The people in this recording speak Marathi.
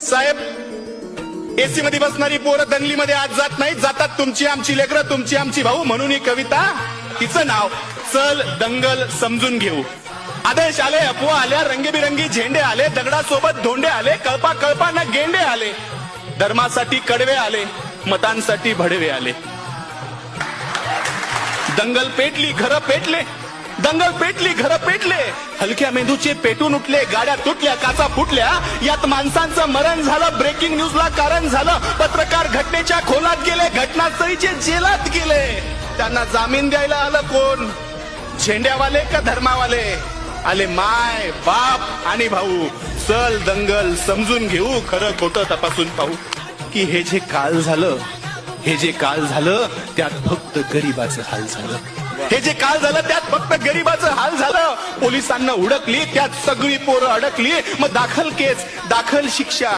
साहेब, एसी मध्ये बसणारी पोरं दंगलीमध्ये आज जात नाहीत, जातात तुमची आमची लेकरं, तुमची आमची भाऊ. म्हणून ही कविता, तिचं नाव चल दंगल समजून घेऊ. आदेश आले, अफवा आल्या, रंगीबिरंगी झेंडे आले, दगडासोबत धोंडे आले, कळपा कळपानं गेंडे आले, धर्मासाठी कडवे आले, मतांसाठी भडवे आले. दंगल पेटली, घरं पेटले, दंगल पेटली, घरं पेटले, हलक्या मेंदूचे पेटून उठले, गाड्या तुटल्या, काचा फुटल्या, यात माणसांचं मरण झालं, ब्रेकिंग न्यूजला कारण झालं, पत्रकार घटनेच्या खोलात गेले, घटनास्थळीचे जेलात गेले. त्यांना जामीन द्यायला आलं कोण? झेंड्यावाले का धर्मावाले? आले माय, बाप आणि भाऊ. चल दंगल समजून घेऊ, खरं खोटं तपासून पाहू. की हे जे काल झालं, हे जे काल झालं त्यात फक्त गरिबाचं हाल झालं. हे जे काल झालं त्यात फक्त गरिबाचं हाल झालं. पोलिसांना उडकली, त्यात सगळी पोरं अडकली. मग दाखल केस, दाखल शिक्षा.